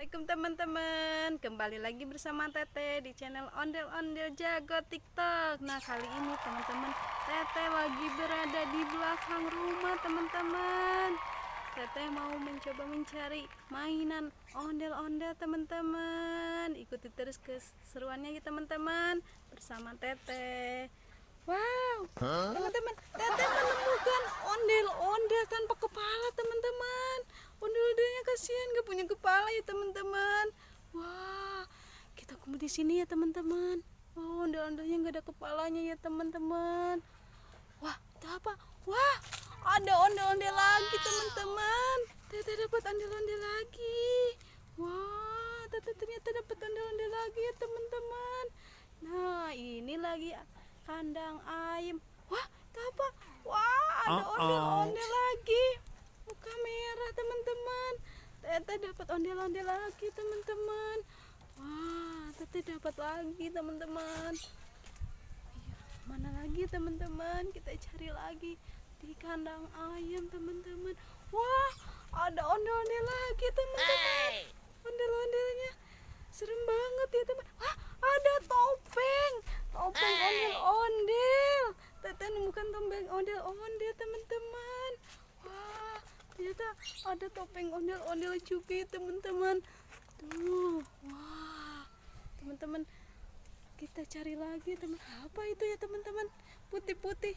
Assalamualaikum teman-teman, kembali lagi bersama Tete di channel Ondel-Ondel Jago TikTok. Nah, kali ini teman-teman, Tete lagi berada di belakang rumah teman-teman. Tete mau mencoba mencari mainan ondel-ondel teman-teman. Ikuti terus keseruannya ya teman-teman bersama Tete. Wow, teman-teman, Tete menemukan ondel-ondel tanpa kepala teman-teman. Ondel-ondelnya kasihan gak punya kepala ya teman-teman. Wah, kita kumpul di sini ya teman-teman. Oh, ondel-ondelnya gak ada kepalanya ya teman-teman. Wah, itu apa? Wah, ada ondel-ondel lagi teman-teman. Tete dapat ondel-ondel lagi. Wah, Tete ternyata dapat ondel-ondel lagi ya teman-teman. Nah, ini lagi kandang ayam. Wah, itu apa? Wah, ada ondel-ondel lagi. Muka merah teman-teman. Tete dapat ondel-ondel lagi teman-teman. Wah, Tete dapat lagi teman-teman. Mana lagi teman-teman? Kita cari lagi di kandang ayam teman-teman. Wah, ada ondel-ondel lagi teman-teman. Ondel-ondelnya serem banget ya teman. Wah, ada topeng ondel-ondel. Tete nemukan topeng ondel-ondel teman-teman. Wah, ternyata ada topeng ondel-ondel juga ya teman-teman. Tuh, wah, teman-teman, kita cari lagi teman. Apa itu ya teman-teman? Putih-putih.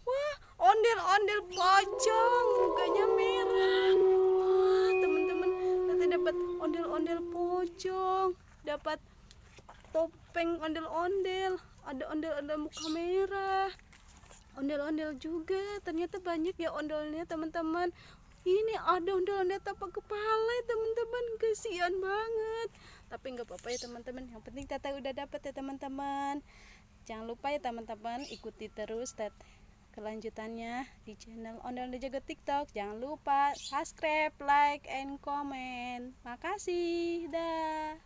Wah, ondel-ondel pocong, mukanya merah. Wah, teman-teman, Tete dapat ondel-ondel pocong, dapat topeng ondel-ondel, ada ondel-ondel muka merah, ondel-ondel juga. Ternyata banyak ya ondel-ondelnya teman-teman. Ini ada ondel-ondel tanpa kepala ya teman-teman, kasihan banget. Tapi nggak apa-apa ya teman-teman, yang penting Tete udah dapat ya teman-teman. Jangan lupa ya teman-teman, ikuti terus kelanjutannya di channel Ondel-Ondel Jago TikTok. Jangan lupa subscribe, like, and comment. Makasih, dah.